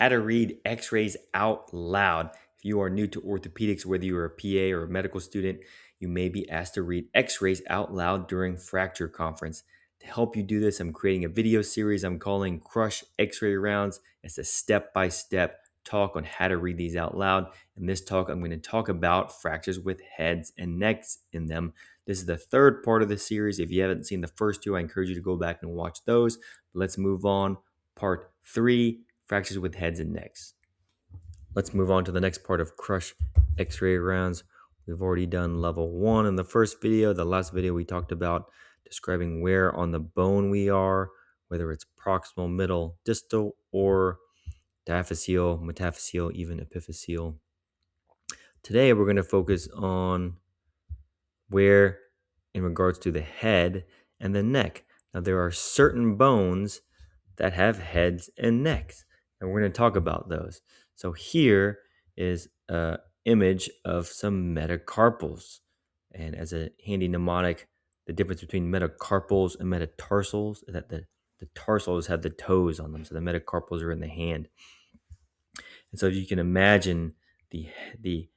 how to read x-rays out loud. If you are new to orthopedics, whether you're a PA or a medical student, you may be asked to read x-rays out loud during fracture conference. To help you do this, I'm creating a video series I'm calling Crush X-Ray Rounds. It's a step-by-step talk on how to read these out loud. In this talk, I'm going to talk about fractures with heads and necks in them. This is the third part of the series. If you haven't seen the first two, I encourage you to go back and watch those. Let's move on. Part 3, fractures with heads and necks. Let's move on to the next part of Crush X-ray rounds. We've already done level 1 in the first video. The last video we talked about describing where on the bone we are, whether it's proximal, middle, distal, or diaphyseal, metaphyseal, even epiphyseal. Today we're going to focus on where in regards to the head and the neck. Now there are certain bones that have heads and necks, and we're going to talk about those. So here is an image of some metacarpals, and as a handy mnemonic, the difference between metacarpals and metatarsals is that the tarsals have the toes on them, so the metacarpals are in the hand. And so if you can imagine the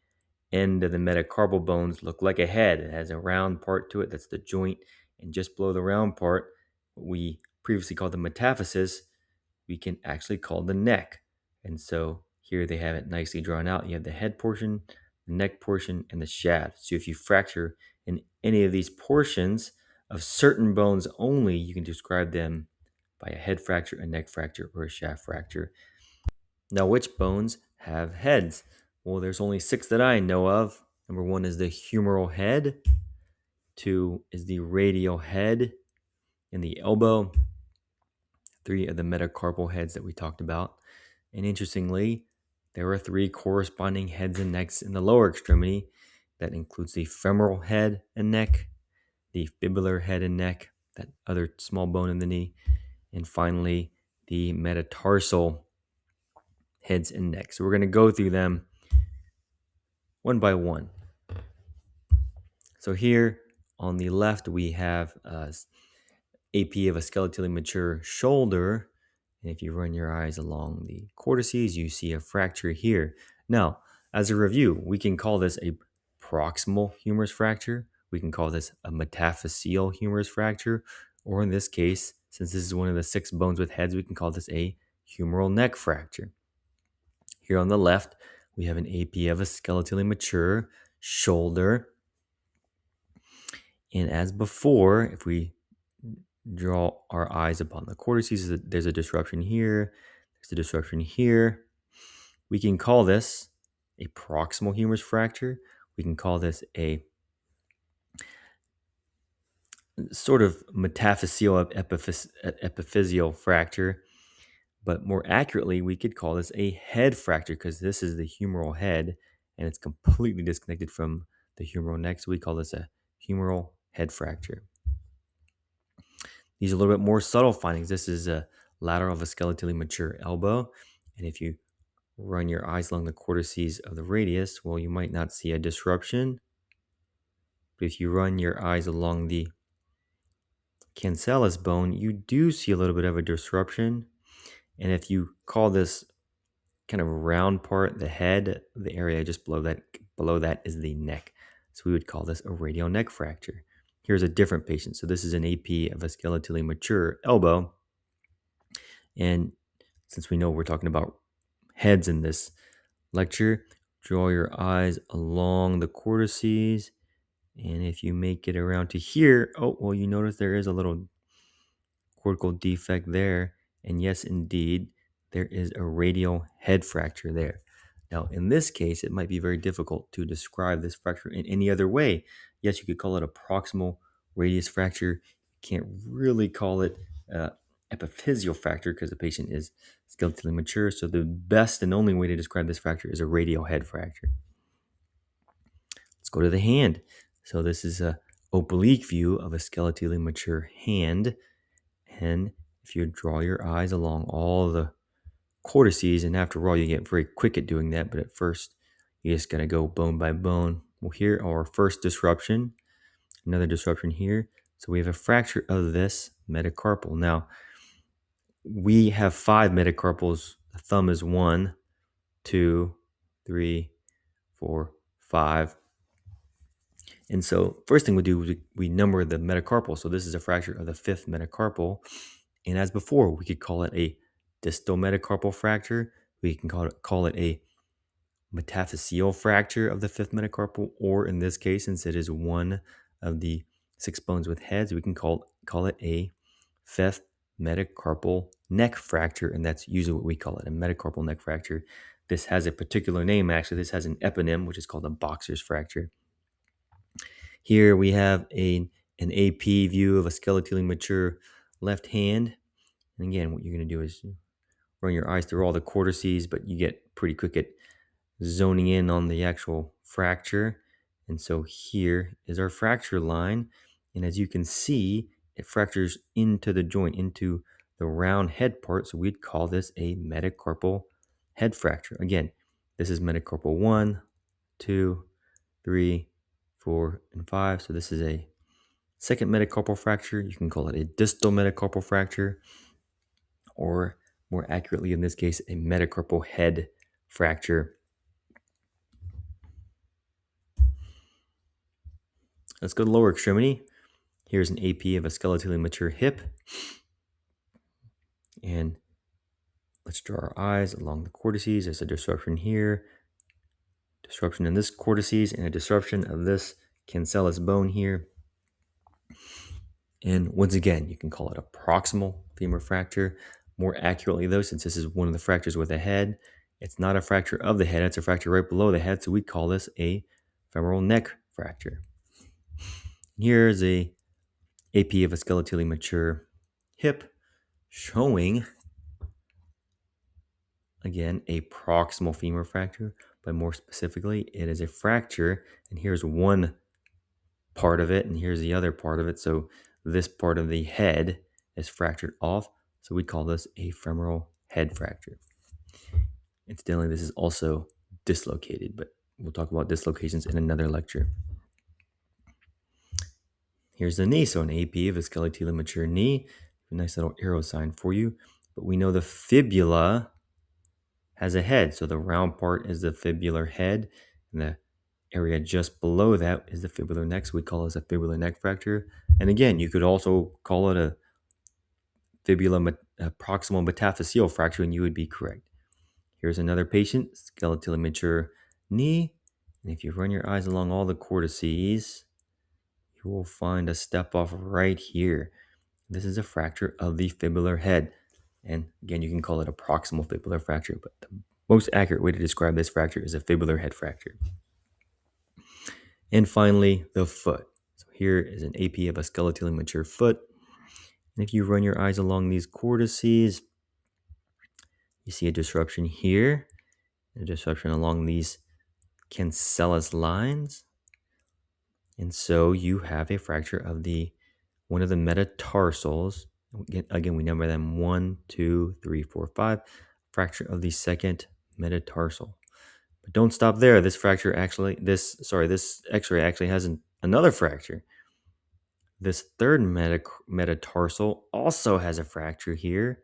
end of the metacarpal bones look like a head. It has a round part to it, that's the joint, and just below the round part, what we previously called the metaphysis, we can actually call the neck. And so here they have it nicely drawn out. You have the head portion, the neck portion, and the shaft. So if you fracture in any of these portions of certain bones only, you can describe them by a head fracture, a neck fracture, or a shaft fracture. Now, which bones have heads? Well, there's only 6 that I know of. Number 1 is the humeral head. 2 is the radial head in the elbow. 3 are the metacarpal heads that we talked about. And interestingly, there are 3 corresponding heads and necks in the lower extremity. That includes the femoral head and neck, the fibular head and neck, that other small bone in the knee, and finally, the metatarsal heads and necks. So we're going to go through them one by one. So here on the left, we have AP of a skeletally mature shoulder. And if you run your eyes along the cortices, you see a fracture here. Now, as a review, we can call this a proximal humerus fracture. We can call this a metaphyseal humerus fracture. Or in this case, since this is one of the 6 bones with heads, we can call this a humeral neck fracture. Here on the left, we have an AP of a skeletally mature shoulder. And as before, if we draw our eyes upon the cortices, there's a disruption here, there's a disruption here. We can call this a proximal humerus fracture. We can call this a sort of metaphyseal epiphyseal fracture. But more accurately, we could call this a head fracture because this is the humeral head and it's completely disconnected from the humeral neck. So we call this a humeral head fracture. These are a little bit more subtle findings. This is a lateral of a skeletally mature elbow. And if you run your eyes along the cortices of the radius, well, you might not see a disruption. But if you run your eyes along the cancellous bone, you do see a little bit of a disruption. And if you call this kind of round part the head, the area just below that is the neck. So we would call this a radial neck fracture. Here's a different patient. So this is an AP of a skeletally mature elbow. And since we know we're talking about heads in this lecture, draw your eyes along the cortices. And if you make it around to here, oh, well, you notice there is a little cortical defect there. And yes, indeed, there is a radial head fracture there. Now, in this case, it might be very difficult to describe this fracture in any other way. Yes, you could call it a proximal radius fracture. You can't really call it epiphyseal fracture because the patient is skeletally mature. So the best and only way to describe this fracture is a radial head fracture. Let's go to the hand. So this is a oblique view of a skeletally mature hand. And if you draw your eyes along all the cortices, and after all, you get very quick at doing that, but at first, you just got to go bone by bone. Well, here, our first disruption, another disruption here. So we have a fracture of this metacarpal. Now, we have 5 metacarpals The thumb is 1, 2, 3, 4, 5. And so first thing we do is we number the metacarpal. So this is a fracture of the fifth metacarpal. And as before, we could call it a distal metacarpal fracture. We can call it a metaphyseal fracture of the fifth metacarpal, or in this case, since it is one of the 6 bones with heads, we can call it a fifth metacarpal neck fracture, and that's usually what we call it, a metacarpal neck fracture. This has a particular name, actually. This has an eponym, which is called a boxer's fracture. Here we have an AP view of a skeletally mature left hand. And again, what you're going to do is run your eyes through all the cortices, but you get pretty quick at zoning in on the actual fracture. And so here is our fracture line. And as you can see, it fractures into the joint, into the round head part. So we'd call this a metacarpal head fracture. Again, this is metacarpal 1, 2, 3, 4, and 5. So this is a second metacarpal fracture. You can call it a distal metacarpal fracture, or more accurately in this case, a metacarpal head fracture. Let's go to lower extremity. Here's an AP of a skeletally mature hip. And let's draw our eyes along the cortices. There's a disruption here, disruption in this cortices, and a disruption of this cancellous bone here. And once again, you can call it a proximal femur fracture. More accurately, though, since this is one of the fractures with a head, it's not a fracture of the head, it's a fracture right below the head. So we call this a femoral neck fracture. Here's a AP of a skeletally mature hip showing, again, a proximal femur fracture, but more specifically, it is a fracture. And here's one part of it, and here's the other part of it. So this part of the head is fractured off. So we call this a femoral head fracture. Incidentally, this is also dislocated, but we'll talk about dislocations in another lecture. Here's the knee. So an AP of a skeletally mature knee. A nice little arrow sign for you. But we know the fibula has a head. So the round part is the fibular head, and the area just below that is the fibular neck. So we call this a fibular neck fracture. And again, you could also call it a proximal metaphyseal fracture, and you would be correct. Here's another patient, skeletally mature knee. And if you run your eyes along all the cortices, you will find a step off right here. This is a fracture of the fibular head. And again, you can call it a proximal fibular fracture, but the most accurate way to describe this fracture is a fibular head fracture. And finally, the foot. So here is an AP of a skeletally mature foot. And if you run your eyes along these cortices, you see a disruption here, a disruption along these cancellous lines. And so you have a fracture of one of the metatarsals. Again, we number them 1, 2, 3, 4, 5. Fracture of the second metatarsal. But don't stop there. This X-ray actually has another fracture. This third metatarsal also has a fracture here.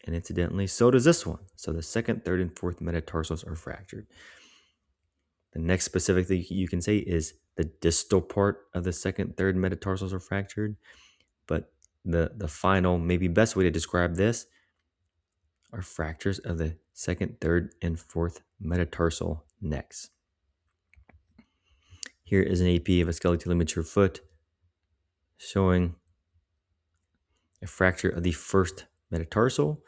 And incidentally, so does this one. So the second, third, and fourth metatarsals are fractured. The next specific thing you can say is the distal part of the second, third metatarsals are fractured. But the final, maybe best way to describe this are fractures of the second, third, and fourth metatarsal necks. Here is an AP of a skeletally mature foot showing a fracture of the first metatarsal.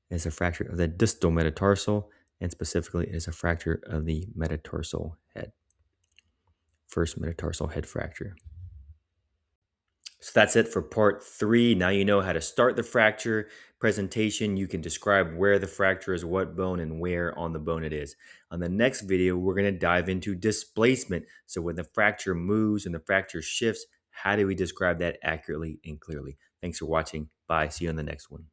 It's a fracture of the distal metatarsal, and specifically it is a fracture of the metatarsal head. First metatarsal head fracture. So that's it for part 3. Now you know how to start the fracture presentation. You can describe where the fracture is, what bone, and where on the bone it is. On the next video, we're going to dive into displacement. So when the fracture moves and the fracture shifts, how do we describe that accurately and clearly? Thanks for watching. Bye. See you on the next one.